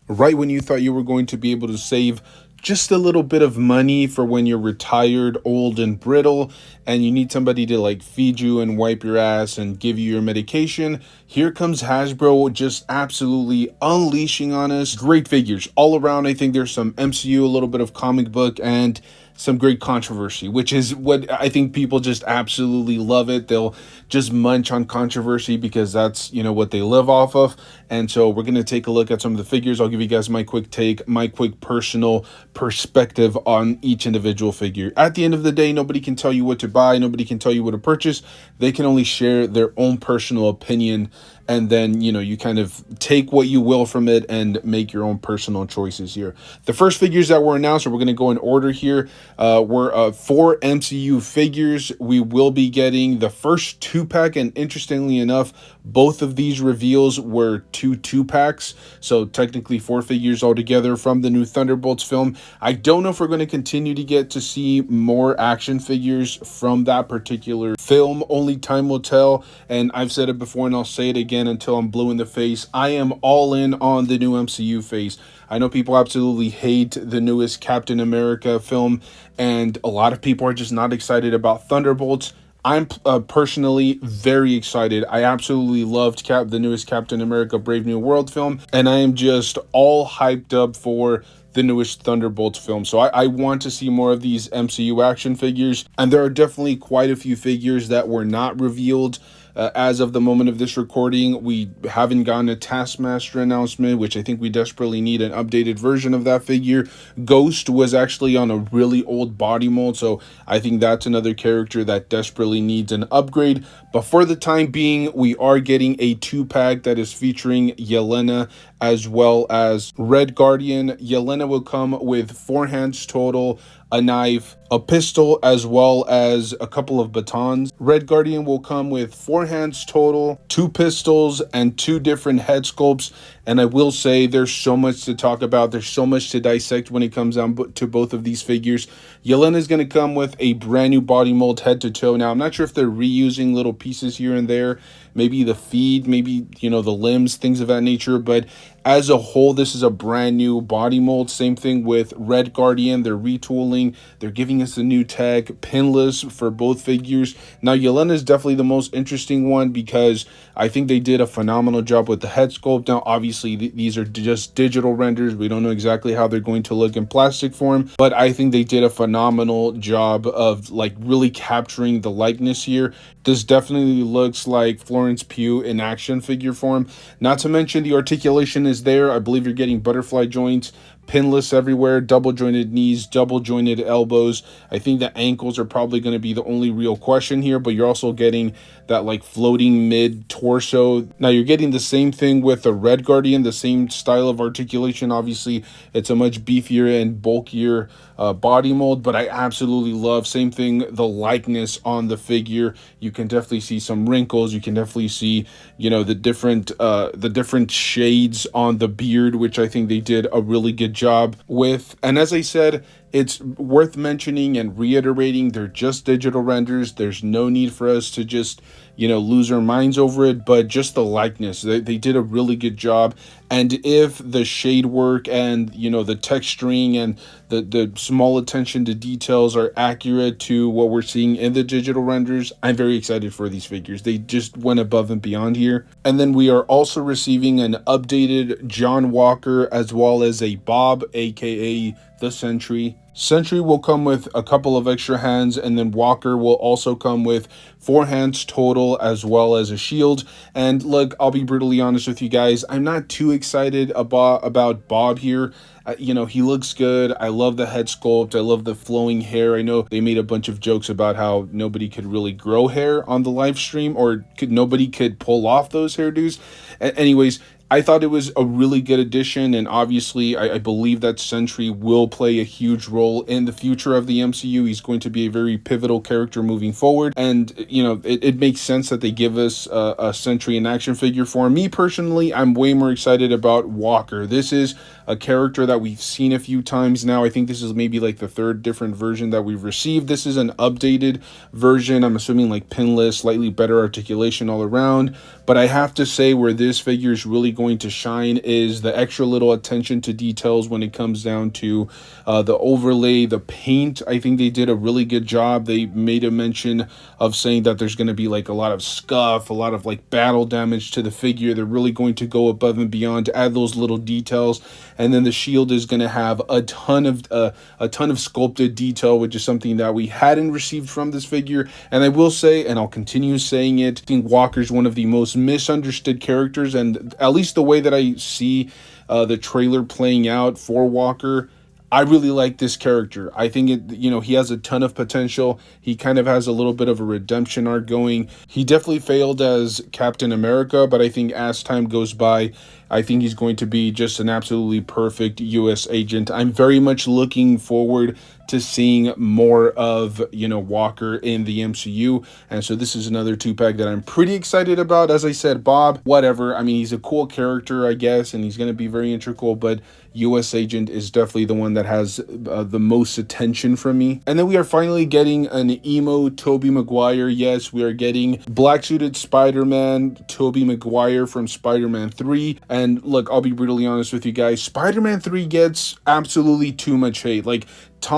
right when you thought you were going to be able to save just a little bit of money for when you're retired, old, and brittle, and you need somebody to like feed you and wipe your ass and give you your medication. Here comes Hasbro just absolutely unleashing on us. Great figures all around. I think there's some MCU, a little bit of comic book, and some great controversy, which is what I think people just absolutely love it. They'll just munch on controversy because that's, what they live off of. And so we're going to take a look at some of the figures. I'll give you guys my quick take, my quick personal perspective on each individual figure. At the end of the day, nobody can tell you what to buy. Nobody can tell you what to purchase. They can only share their own personal opinion. And then, you kind of take what you will from it and make your own personal choices here. The first figures that were announced, we're going to go in order here, were 4 MCU figures. We will be getting the first 2-pack, and interestingly enough, both of these reveals were 2-packs, so technically 4 figures altogether from the new Thunderbolts film. I don't know if we're going to continue to get to see more action figures from that particular film. Only time will tell, and I've said it before and I'll say it again until I'm blue in the face. I am all in on the new MCU phase. I know people absolutely hate the newest Captain America film, and a lot of people are just not excited about Thunderbolts. I'm personally very excited. I absolutely loved the newest Captain America Brave New World film, and I am just all hyped up for the newest Thunderbolts film. So I want to see more of these MCU action figures, and there are definitely quite a few figures that were not revealed. As of the moment of this recording, we haven't gotten a Taskmaster announcement, which I think we desperately need an updated version of that figure. Ghost was actually on a really old body mold, so I think that's another character that desperately needs an upgrade. But for the time being, we are getting a 2-pack that is featuring Yelena as well as Red Guardian. Yelena will come with 4 hands total, a knife, a pistol, as well as a couple of batons. Red Guardian will come with 4 hands total, 2 pistols, and 2 different head sculpts. And I will say there's so much to talk about. There's so much to dissect when it comes down to both of these figures. Yelena is going to come with a brand new body mold head to toe. Now, I'm not sure if they're reusing little pieces here and there. Maybe the feet, maybe, the limbs, things of that nature. But as a whole, this is a brand new body mold. Same thing with Red Guardian. They're retooling. They're giving us a new tag, pinless for both figures. Now, Yelena is definitely the most interesting one because I think they did a phenomenal job with the head sculpt. Now, obviously, these are just digital renders. We don't know exactly how they're going to look in plastic form, but I think they did a phenomenal job of really capturing the likeness here. This definitely looks like Florence Pugh in action figure form. Not to mention the articulation is there. I believe you're getting butterfly joints, pinless everywhere, double jointed knees, double jointed elbows. I think the ankles are probably going to be the only real question here, but you're also getting that floating mid torso. Now you're getting the same thing with the Red Guardian, the same style of articulation. Obviously it's a much beefier and bulkier body mold, but I absolutely love, same thing, the likeness on the figure. You can definitely see some wrinkles. You can definitely see, the different shades on the beard, which I think they did a really good job with. And as I said, it's worth mentioning and reiterating, they're just digital renders. There's no need for us to just, lose our minds over it, but just the likeness. They did a really good job. And if the shade work and, the texturing and the small attention to details are accurate to what we're seeing in the digital renders, I'm very excited for these figures. They just went above and beyond here. And then we are also receiving an updated John Walker as well as a Bob, aka the Sentry. Sentry will come with a couple of extra hands, and then Walker will also come with 4 hands total as well as a shield. And look, I'll be brutally honest with you guys, I'm not too excited about Bob here. He looks good. I love the head sculpt. I love the flowing hair. I know they made a bunch of jokes about how nobody could really grow hair on the live stream, or nobody could pull off those hairdos. Anyways, I thought it was a really good addition, and obviously I believe that Sentry will play a huge role in the future of the MCU. He's going to be a very pivotal character moving forward, and it makes sense that they give us a Sentry in action figure form. Me personally, I'm way more excited about Walker. This is a character that we've seen a few times now. I think this is maybe the 3rd different version that we've received. This is an updated version. I'm assuming pinless, slightly better articulation all around. But I have to say, where this figure is really going to shine is the extra little attention to details when it comes down to the overlay, the paint. I think they did a really good job. They made a mention of saying that there's going to be like a lot of scuff, a lot of like battle damage to the figure. They're really going to go above and beyond to add those little details. And then the shield is going to have a ton of sculpted detail, which is something that we hadn't received from this figure. And I will say, and I'll continue saying it, I think Walker's one of the most misunderstood characters, and at least the way that I see the trailer playing out for Walker, I really like this character. I think he has a ton of potential. He kind of has a little bit of a redemption arc going. He definitely failed as Captain America, but I think as time goes by, I think he's going to be just an absolutely perfect US agent. I'm very much looking forward to seeing more of, Walker in the MCU. And so this is another 2-pack that I'm pretty excited about. As I said, Bob, whatever. I mean, he's a cool character, I guess, and he's going to be very integral, but US Agent is definitely the one that has the most attention from me. And then we are finally getting an emo Tobey Maguire. Yes, we are getting black-suited Spider-Man, Tobey Maguire from Spider-Man 3. And look, I'll be brutally honest with you guys. Spider-Man 3 gets absolutely too much hate. Like, the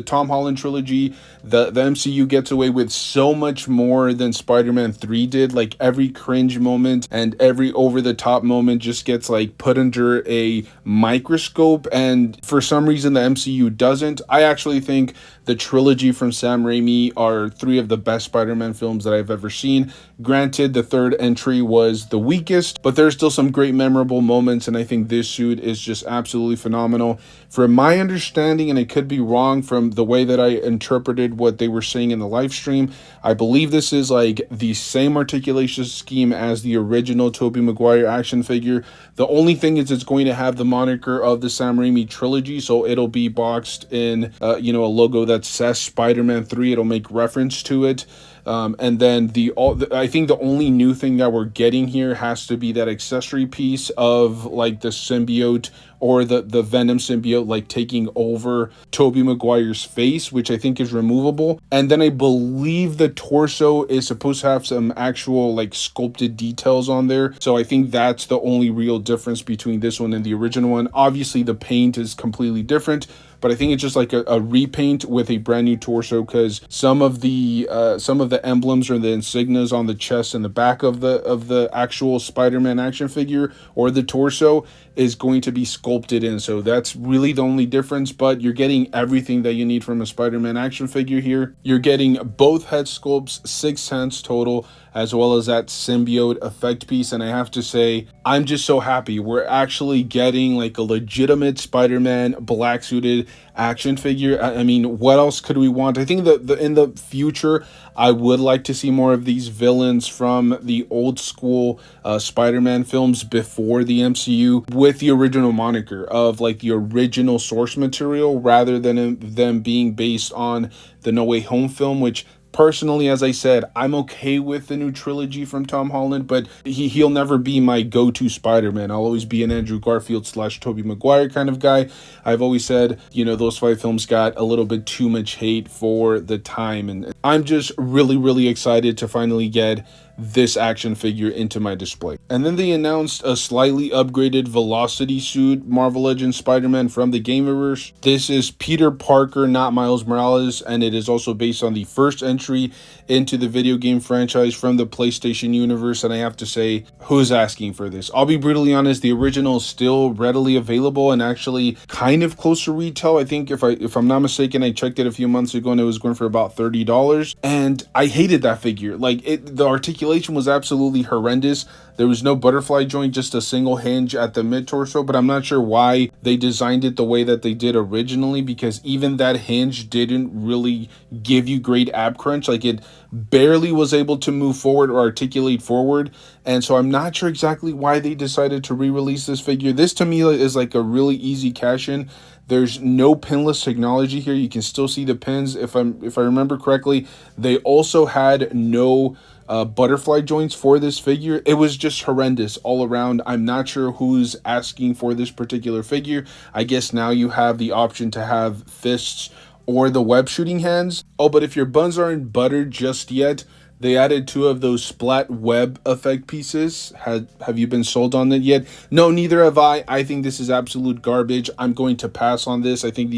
Tom Holland trilogy, the MCU gets away with so much more than Spider-Man 3 did. Like, every cringe moment and every over-the-top moment just gets like put under a microscope, and for some reason the MCU doesn't. I actually think the trilogy from Sam Raimi are 3 of the best Spider-Man films that I've ever seen. Granted, the third entry was the weakest, but there's still some great memorable moments, and I think this suit is just absolutely phenomenal. From my understanding, and I could be wrong from the way that I interpreted what they were saying in the live stream, I believe this is like the same articulation scheme as the original Tobey Maguire action figure. The only thing is it's going to have the moniker of the Sam Raimi trilogy, so it'll be boxed in a logo that says Spider-Man 3. It'll make reference to it. And then I think the only new thing that we're getting here has to be that accessory piece of like the symbiote or the Venom symbiote like taking over Tobey Maguire's face, which I think is removable. And then I believe the torso is supposed to have some actual like sculpted details on there. So I think that's the only real difference between this one and the original one. Obviously the paint is completely different, but I think it's just like a repaint with a brand new torso, because some of the emblems or the insignias on the chest and the back of the actual Spider-Man action figure or the torso is going to be sculpted in. So that's really the only difference, but you're getting everything that you need from a Spider-Man action figure here. You're getting both head sculpts, 6 hands total, as well as that symbiote effect piece. And I have to say, I'm just so happy we're actually getting like a legitimate Spider-Man black suited action figure. I mean, what else could we want? I think that in the future, I would like to see more of these villains from the old school Spider-Man films before the MCU with the original moniker of like the original source material, rather than them being based on the No Way Home film, which personally, as I said, I'm okay with the new trilogy from Tom Holland, but he'll never be my go-to Spider-Man. I'll always be an Andrew Garfield / Tobey Maguire kind of guy. I've always said, those 5 films got a little bit too much hate for the time, and I'm just really, really excited to finally get this action figure into my display. And then they announced a slightly upgraded Velocity suit Marvel Legends Spider-Man from the Gamerverse. This is Peter Parker, not Miles Morales, and it is also based on the first entry into the video game franchise from the PlayStation universe. And I have to say, who's asking for this? I'll be brutally honest, the original is still readily available and actually kind of close to retail. I think if I'm not mistaken, I checked it a few months ago and it was going for about $30. And I hated that figure. Like, the articulation was absolutely horrendous. There was no butterfly joint, just a single hinge at the mid-torso, but I'm not sure why they designed it the way that they did originally, because even that hinge didn't really give you great ab crunch. Like, it barely was able to move forward or articulate forward, and so I'm not sure exactly why they decided to re-release this figure. This to me is like a really easy cash-in. There's no pinless technology here. You can still see the pins. If I remember correctly, they also had no butterfly joints for this figure. It was just horrendous all around. I'm not sure who's asking for this particular figure. I guess now you have the option to have fists or the web shooting hands. Oh, but if your buns aren't buttered just yet, They added two of those splat web effect pieces. Have you been sold on it yet? No, neither have I. I think this is absolute garbage. I'm going to pass on this. I think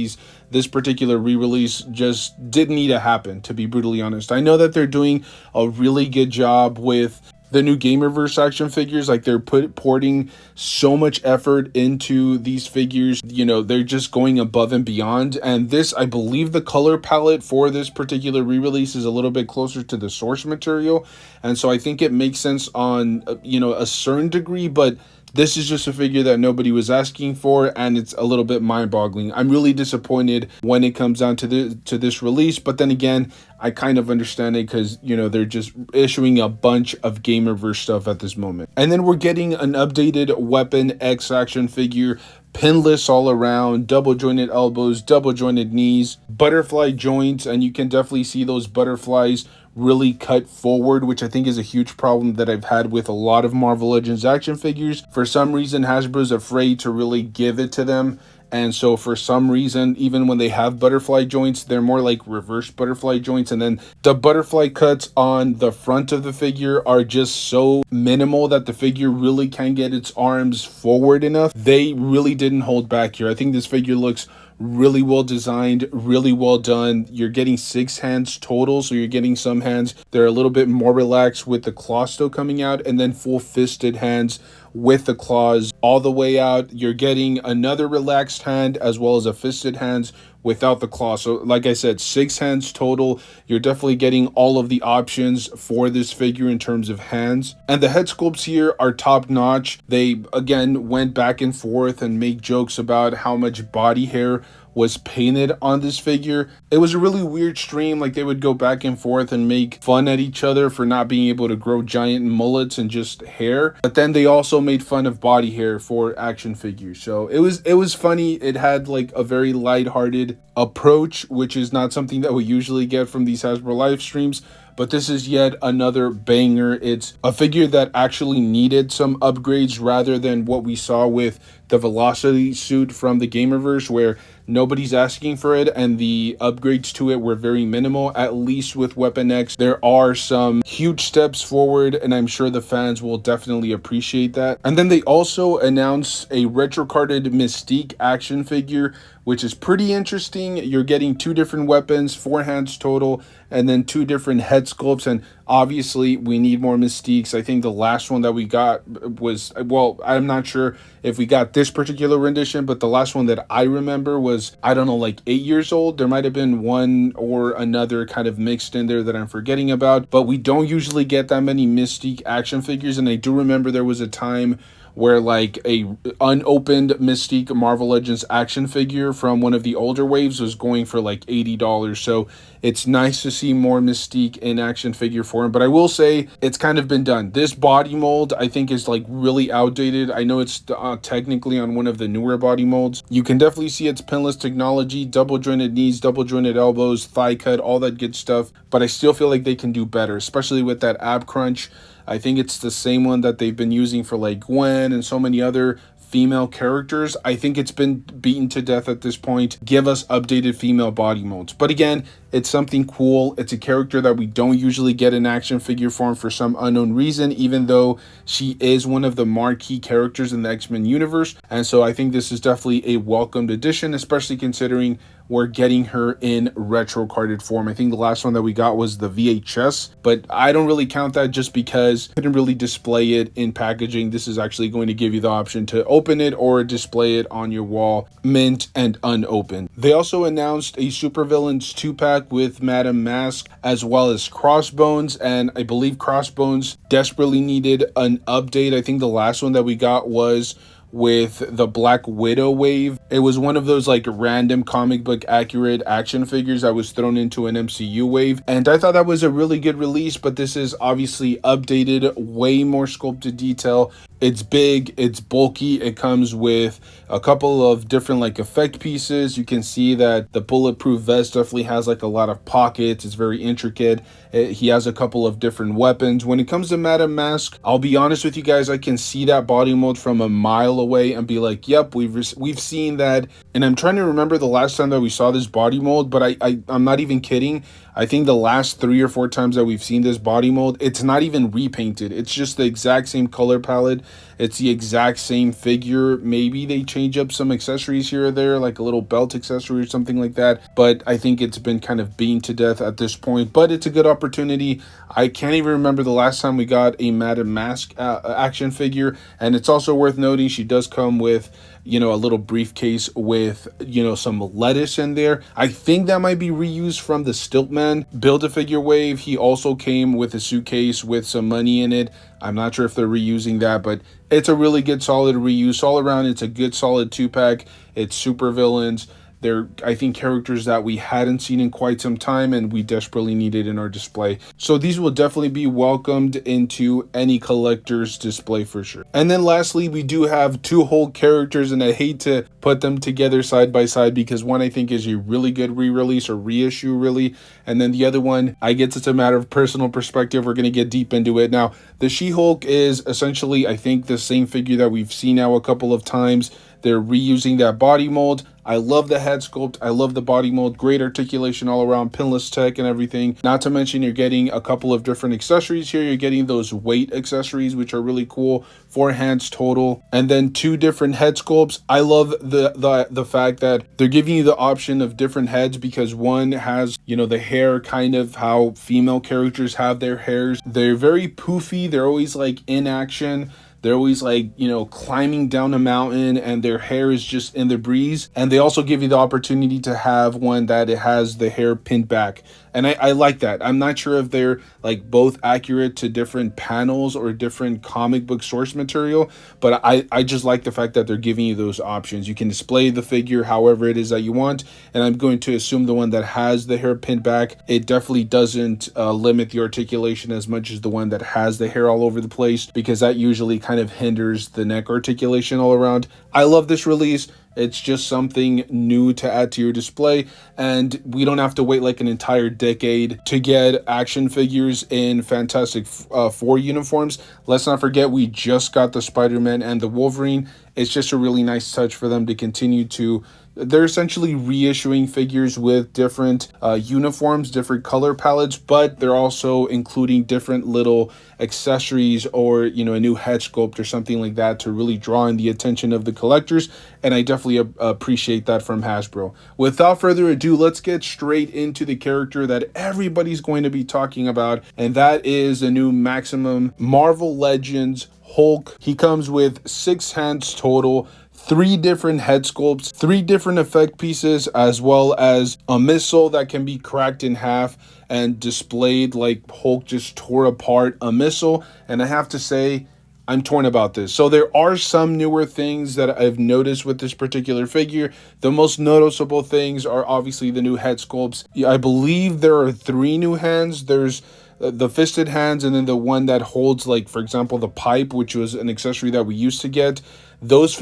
this particular re-release just didn't need to happen, to be brutally honest. I know that they're doing a really good job with the new Gamerverse action figures. Like, they're porting so much effort into these figures. You know, they're just going above and beyond. And this, I believe the color palette for this particular re-release is a little bit closer to the source material. And so I think it makes sense on, you know, a certain degree, but this is just a figure that nobody was asking for, and it's a little bit mind-boggling. I'm really disappointed when it comes down to this release, but then again, I kind of understand it because, you know, they're just issuing a bunch of Gamerverse stuff at this moment. And then we're getting an updated Weapon X action figure, pinless all around, double jointed elbows, double jointed knees, butterfly joints, and you can definitely see those butterflies really cut forward, which I think is a huge problem that I've had with a lot of Marvel Legends action figures. For some reason, Hasbro's afraid to really give it to them. And so for some reason, even when they have butterfly joints, they're more like reverse butterfly joints. And then the butterfly cuts on the front of the figure are just so minimal that the figure really can't get its arms forward enough. They really didn't hold back here. I think this figure looks really well designed, really well done. You're getting 6 hands total, so you're getting some hands they're a little bit more relaxed with the claw still coming out, and then full fisted hands with the claws all the way out. You're getting another relaxed hand as well as a fisted hands without the claw. So like I said, 6 hands total. You're definitely getting all of the options for this figure in terms of hands. And the head sculpts here are top notch. They again went back and forth and make jokes about how much body hair was painted on this figure. It was a really weird stream. Like, they would go back and forth and make fun at each other for not being able to grow giant mullets and just hair. But then they also made fun of body hair for action figures. So it was funny. It had like a very lighthearted approach, which is not something that we usually get from these Hasbro live streams. But this is yet another banger. It's a figure that actually needed some upgrades rather than what we saw with the Velocity suit from the Gamerverse, where nobody's asking for it and the upgrades to it were very minimal. At least with Weapon X, there are some huge steps forward, and I'm sure the fans will definitely appreciate that. And then they also announced a retro-carded Mystique action figure, which is pretty interesting. You're getting 2 different weapons, 4 hands total, and then 2 different head sculpts. And obviously we need more Mystiques. I think the last one that we got was, well, I'm not sure if we got this particular rendition, but the last one that I remember was, I don't know, like 8 years old. There might have been one or another kind of mixed in there that I'm forgetting about, but we don't usually get that many Mystique action figures. And I do remember there was a time where like a unopened Mystique Marvel Legends action figure from one of the older waves was going for like $80. So it's nice to see more Mystique in action figure form. But I will say it's kind of been done. This body mold I think is like really outdated. I know it's technically on one of the newer body molds. You can definitely see its pinless technology, double jointed knees, double jointed elbows, thigh cut, all that good stuff. But I still feel like they can do better, especially with that ab crunch. I think it's the same one that they've been using for like Gwen and so many other female characters. I think it's been beaten to death at this point. Give us updated female body molds. But again, it's something cool. It's a character that we don't usually get in action figure form for some unknown reason, even though she is one of the marquee characters in the X-Men universe. And so I think this is definitely a welcomed addition, especially considering we're getting her in retro carded form. I think the last one that we got was the VHS, but I don't really count that just because I couldn't really display it in packaging. This is actually going to give you the option to open it or display it on your wall, mint and unopened. They also announced a Supervillains 2-pack with Madame Mask as well as Crossbones, and I believe Crossbones desperately needed an update. I think the last one that we got was with the Black Widow wave. It was one of those like random comic book accurate action figures that was thrown into an MCU wave, and I thought that was a really good release. But this is obviously updated, way more sculpted detail. It's big, it's bulky, it comes with a couple of different like effect pieces. You can see that the bulletproof vest definitely has like a lot of pockets. It's very intricate. He has a couple of different weapons. When it comes to Madame Mask, I'll be honest with you guys, I can see that body mold from a mile file away and be like, yep, we've seen that. And I'm trying to remember the last time that we saw this body mold, but I'm not even kidding. I think the last 3 or 4 times that we've seen this body mold, it's not even repainted. It's just the exact same color palette. It's the exact same figure. Maybe they change up some accessories here or there, like a little belt accessory or something like that. But I think it's been kind of beaten to death at this point. But it's a good opportunity. I can't even remember the last time we got a Madame Mask action figure. And it's also worth noting she does come with, you know, a little briefcase with, you know, some lettuce in there. I think that might be reused from the Stiltman Build-A-Figure wave. He also came with a suitcase with some money in it. I'm not sure if they're reusing that, but it's a really good solid reuse all around. It's a good solid 2-pack. It's super villains. They're, I think, characters that we hadn't seen in quite some time and we desperately needed in our display. So these will definitely be welcomed into any collector's display for sure. And then lastly, we do have 2 Hulk characters, and I hate to put them together side by side because one I think is a really good re-release or reissue really, and then the other one, I guess it's a matter of personal perspective. We're going to get deep into it. Now, the She-Hulk is essentially, I think, the same figure that we've seen now a couple of times. They're reusing that body mold. I love the head sculpt. I love the body mold. Great articulation all around, pinless tech and everything. Not to mention you're getting a couple of different accessories here. You're getting those weight accessories, which are really cool. 4 hands total. And then 2 different head sculpts. I love the fact that they're giving you the option of different heads because one has, you know, the hair kind of how female characters have their hairs. They're very poofy. They're always like in action. They're always like, you know, climbing down a mountain and their hair is just in the breeze. And they also give you the opportunity to have one that it has the hair pinned back. And I like that. I'm not sure if they're like both accurate to different panels or different comic book source material, but I just like the fact that they're giving you those options. You can display the figure however it is that you want. And I'm going to assume the one that has the hair pinned back, it definitely doesn't limit the articulation as much as the one that has the hair all over the place, because that usually kind of hinders the neck articulation all around. I love this release. It's just something new to add to your display, and we don't have to wait like an entire decade to get action figures in Fantastic Four uniforms. Let's not forget we just got the Spider-Man and the Wolverine. It's just a really nice touch for them to continue to, they're essentially reissuing figures with different uniforms, different color palettes, but they're also including different little accessories or, you know, a new head sculpt or something like that to really draw in the attention of the collectors. And I definitely appreciate that from Hasbro. Without further ado, let's get straight into the character that everybody's going to be talking about, and that is the new Maximum Marvel Legends Hulk. He comes with 6 hands total, 3 different head sculpts, 3 different effect pieces, as well as a missile that can be cracked in half and displayed like Hulk just tore apart a missile. And I have to say, I'm torn about this. So there are some newer things that I've noticed with this particular figure. The most noticeable things are obviously the new head sculpts. I believe there are 3 new hands. There's the fisted hands, and then the one that holds, like, for example, the pipe, which was an accessory that we used to get. Those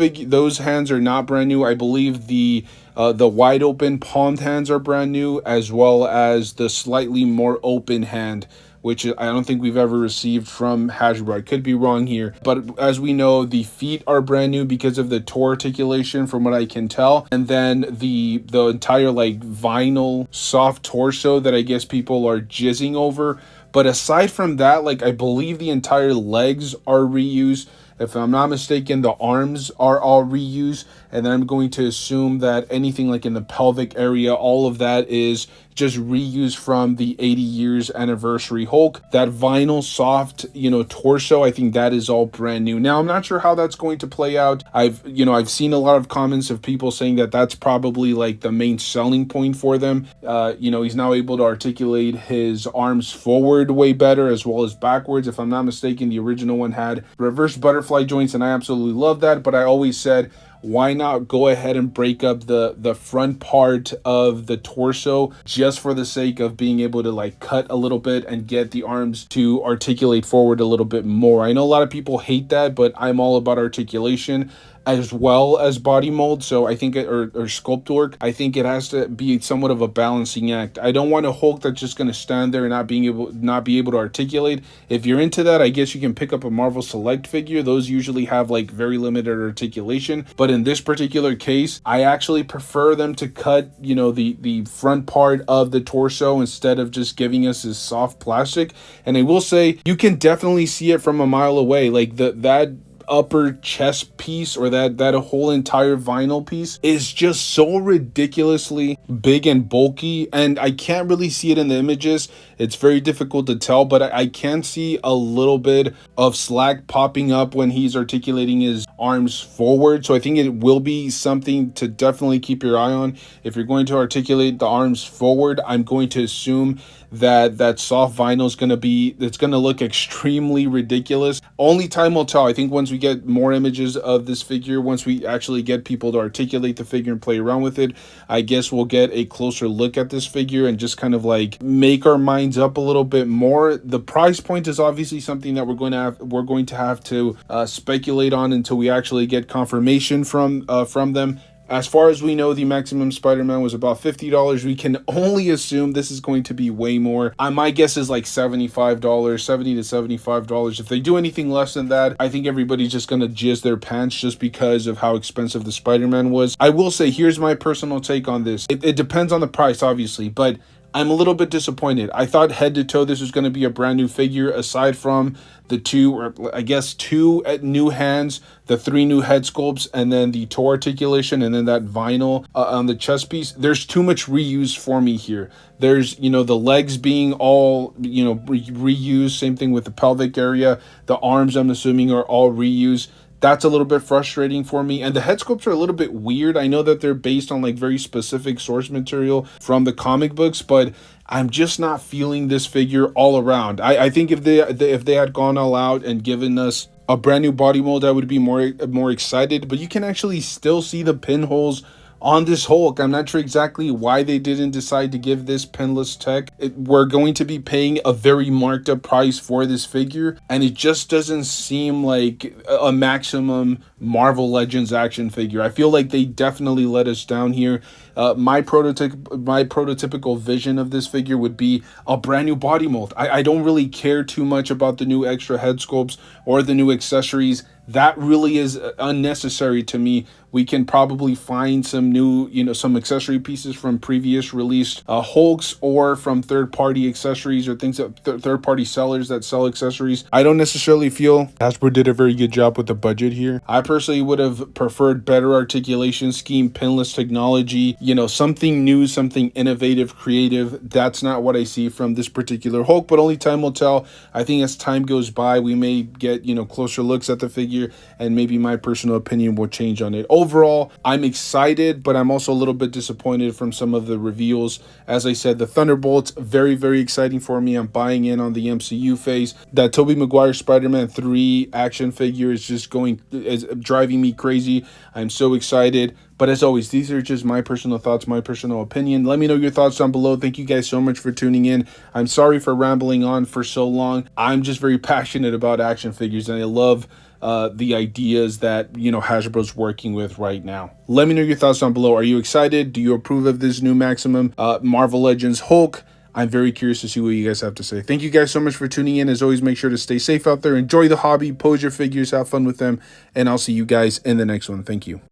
hands are not brand new. I believe the wide open palmed hands are brand new, as well as the slightly more open hand, which I don't think we've ever received from Hasbro. I could be wrong here, but as we know, the feet are brand new because of the toe articulation from what I can tell. And then the entire like vinyl soft torso that I guess people are jizzing over. But aside from that, like, I believe the entire legs are reused. If I'm not mistaken, the arms are all reused. And then I'm going to assume that anything like in the pelvic area, all of that is just reused from the 80 years anniversary Hulk. That vinyl soft, you know, torso, I think that is all brand new. Now, I'm not sure how that's going to play out. I've seen a lot of comments of people saying that that's probably like the main selling point for them. He's now able to articulate his arms forward way better as well as backwards. If I'm not mistaken, the original one had reverse butterfly joints, and I absolutely love that. But I always said, why not go ahead and break up the front part of the torso just for the sake of being able to like cut a little bit and get the arms to articulate forward a little bit more. I know a lot of people hate that, but I'm all about articulation. as well as body mold. So I think or sculpt work. I think it has to be somewhat of a balancing act. I don't want a Hulk that's just going to stand there and not be able to articulate. If you're into that, I guess you can pick up a Marvel Select figure. Those usually have like very limited articulation. But in this particular case, I actually prefer them to cut, you know, the front part of the torso instead of just giving us this soft plastic. And I will say, you can definitely see it from a mile away. Like that upper chest piece, or that whole entire vinyl piece, is just so ridiculously big and bulky, and I can't really see it in the images. It's very difficult to tell, but I can see a little bit of slack popping up when he's articulating his arms forward. So I think it will be something to definitely keep your eye on. If you're going to articulate the arms forward, I'm going to assume that soft vinyl is going to be, it's going to look extremely ridiculous. Only time will tell. I think once we get more images of this figure, once we actually get people to articulate the figure and play around with it, I guess we'll get a closer look at this figure and just kind of like make our minds up a little bit more. The price point is obviously something that we're going to have to speculate on until we actually get confirmation from them. As far as we know, the Maximum Spider-Man was about $50. We can only assume this is going to be way more. My guess is like $75, $70 to $75. If they do anything less than that, I think everybody's just going to jizz their pants just because of how expensive the Spider-Man was. I will say, here's my personal take on this. It depends on the price, obviously, but I'm a little bit disappointed. I thought head to toe this was going to be a brand new figure, aside from the two new hands, the 3 new head sculpts, and then the toe articulation, and then that vinyl on the chest piece. There's too much reuse for me here. There's, you know, the legs being all, you know, reused. Same thing with the pelvic area. The arms, I'm assuming, are all reused. That's a little bit frustrating for me. And the head sculpts are a little bit weird. I know that they're based on like very specific source material from the comic books, but I'm just not feeling this figure all around. I think if they had gone all out and given us a brand new body mold, I would be more excited. But you can actually still see the pinholes on this Hulk. I'm not sure exactly why they didn't decide to give this pinless tech. We're going to be paying a very marked up price for this figure, and it just doesn't seem like a Maximum Marvel Legends action figure. I feel like they definitely let us down here. My prototypical vision of this figure would be a brand new body mold. I don't really care too much about the new extra head sculpts or the new accessories. That really is unnecessary to me. We can probably find some new, you know, some accessory pieces from previous released Hulks, or from third-party accessories or things that third-party sellers that sell accessories. I don't necessarily feel Hasbro did a very good job with the budget here. I personally would have preferred better articulation scheme, pinless technology, you know, something new, something innovative, creative. That's not what I see from this particular Hulk, but only time will tell. I think as time goes by, we may get, you know, closer looks at the figure, and maybe my personal opinion will change on it. Overall, I'm excited, but I'm also a little bit disappointed from some of the reveals. As I said, the Thunderbolts, very, very exciting for me. I'm buying in on the MCU phase. That Tobey Maguire Spider-Man 3 action figure is driving me crazy. I'm so excited. But as always, these are just my personal thoughts, my personal opinion. Let me know your thoughts down below. Thank you guys so much for tuning in. I'm sorry for rambling on for so long. I'm just very passionate about action figures, and I love the ideas that, you know, Hasbro's working with right now. Let me know your thoughts down below. Are you excited? Do you approve of this new Maximum Marvel Legends Hulk? I'm very curious to see what you guys have to say. Thank you guys so much for tuning in. As always, make sure to stay safe out there. Enjoy the hobby. Pose your figures. Have fun with them. And I'll see you guys in the next one. Thank you.